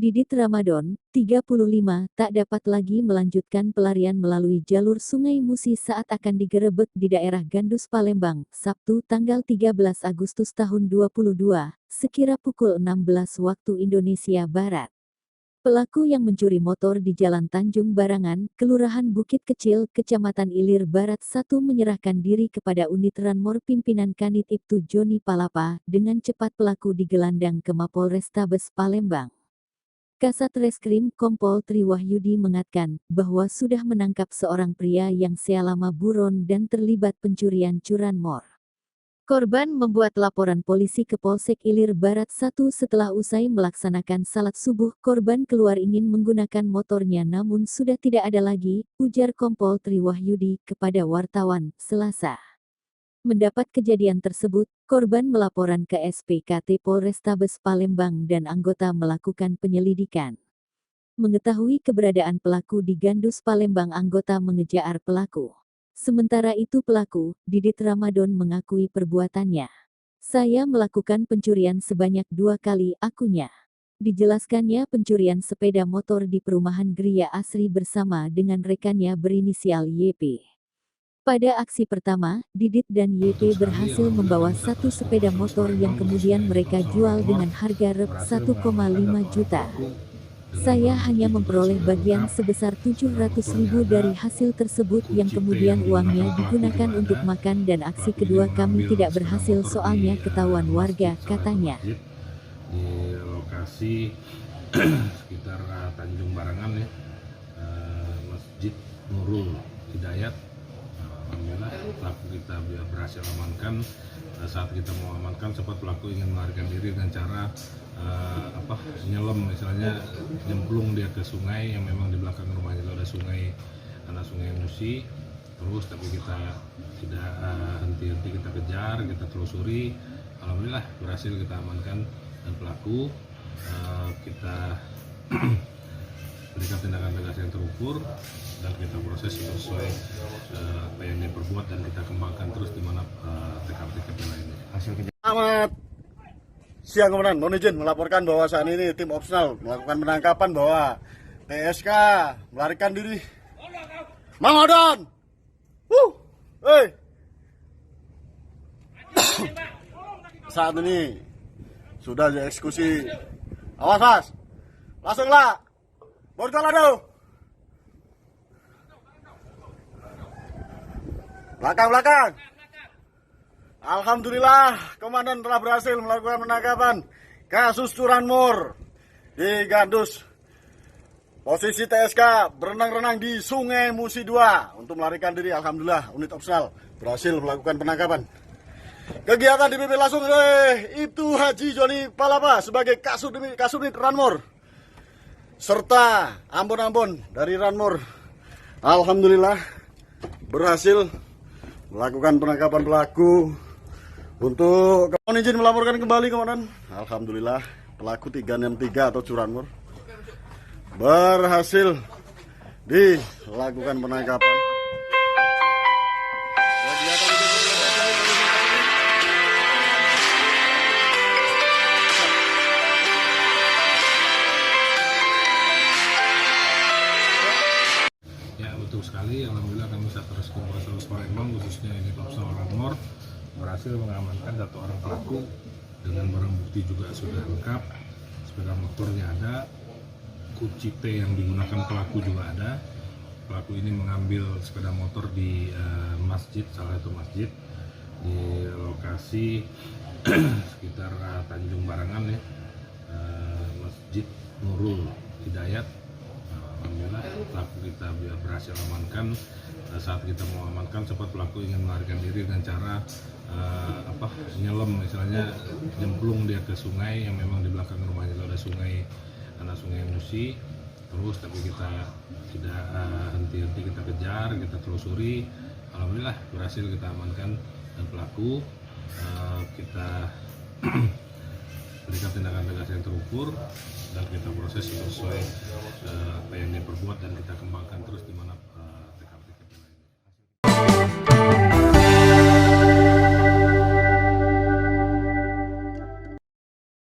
Didit Ramadan, 35, tak dapat lagi melanjutkan pelarian melalui jalur Sungai Musi saat akan digerebek di daerah Gandus Palembang, Sabtu tanggal 13 Agustus tahun 2022, sekira pukul 16 waktu Indonesia Barat. Pelaku yang mencuri motor di Jalan Tanjung Barangan, Kelurahan Bukit Kecil, Kecamatan Ilir Barat 1 menyerahkan diri kepada unit Ranmor pimpinan Kanit Ibtu Joni Palapa, dengan cepat pelaku digelandang ke Mapolrestabes Palembang. Kasat Reskrim Kompol Triwahyudi mengatakan bahwa sudah menangkap seorang pria yang selama buron dan terlibat pencurian curanmor. Korban membuat laporan polisi ke Polsek Ilir Barat 1 setelah usai melaksanakan salat subuh. Korban keluar ingin menggunakan motornya namun sudah tidak ada lagi, ujar Kompol Triwahyudi kepada wartawan, Selasa. Mendapat kejadian tersebut, korban melaporan ke SPKT Polrestabes Palembang dan anggota melakukan penyelidikan. Mengetahui keberadaan pelaku di Gandus Palembang, anggota mengejar pelaku. Sementara itu pelaku, Didit Ramadan, mengakui perbuatannya. Saya melakukan pencurian sebanyak 2 kali, akunya. Dijelaskannya pencurian sepeda motor di perumahan Gria Asri bersama dengan rekannya berinisial YP. Pada aksi pertama, Didit dan YP berhasil membawa satu sepeda motor yang kemudian mereka jual dengan harga rep 1,5 juta. Saya hanya memperoleh bagian sebesar 700.000 dari hasil tersebut yang kemudian uangnya digunakan untuk makan dan aksi kedua kami tidak berhasil soalnya ketahuan warga, katanya. Di lokasi sekitar Tanjung Barangan ya, Masjid Nurul Hidayat. Alhamdulillah pelaku kita berhasil amankan. Saat kita mau amankan sempat pelaku ingin melarikan diri dengan cara nyelam, misalnya nyemplung dia ke sungai yang memang di belakang rumahnya itu ada sungai, anak Sungai Musi. Terus tapi kita tidak henti-henti, kita kejar, kita telusuri. Alhamdulillah berhasil kita amankan dan pelaku kita berikan tindakan tegas yang terukur dan kita proses sesuai apa yang dia perbuat dan kita kembangkan terus di mana TKP lainnya. Selamat siang Komandan, mohon izin melaporkan bahwa saat ini tim opsional melakukan penangkapan bahwa TSK melarikan diri. Mang Odon! Saat ini sudah dieksekusi. Awas mas, langsunglah. Borjalado. Belakang. Alhamdulillah, Komandan telah berhasil melakukan penangkapan kasus curanmor di Gandus. Posisi TSK berenang-renang di Sungai Musi 2 untuk melarikan diri. Alhamdulillah, unit opsional berhasil melakukan penangkapan. Kegiatan dipimpin langsung oleh Ibtu Haji Joni Palapa sebagai Kasubdit Ranmor serta Ambon dari Ranmor. Alhamdulillah berhasil melakukan penangkapan pelaku. Untuk mohon izin melaporkan kembali Komandan. Alhamdulillah pelaku 363 atau curanmor berhasil dilakukan penangkapan. Ya betul sekali, alhamdulillah kami Satreskrim Polres Palembang khususnya ini Opsional Ranmor berhasil mengamankan 1 orang pelaku dengan barang bukti juga sudah lengkap. Sepeda motornya ada, kunci T yang digunakan pelaku juga ada. Pelaku ini mengambil sepeda motor di masjid, salah satu masjid di lokasi sekitar Tanjung Barangan ya, Masjid Nurul Hidayat. Alhamdulillah pelaku kita berhasil amankan. Saat kita mau amankan sempat pelaku ingin melarikan diri dengan cara nyelam, misalnya nyemplung dia ke sungai yang memang di belakang rumahnya itu ada sungai, anak Sungai Musi. Terus tapi kita tidak henti-henti, kita kejar, kita telusuri. Alhamdulillah berhasil kita amankan dan pelaku kita berikan tindakan tegas yang terukur dan kita proses sesuai apa yang dia perbuat dan kita kembangkan terus di mana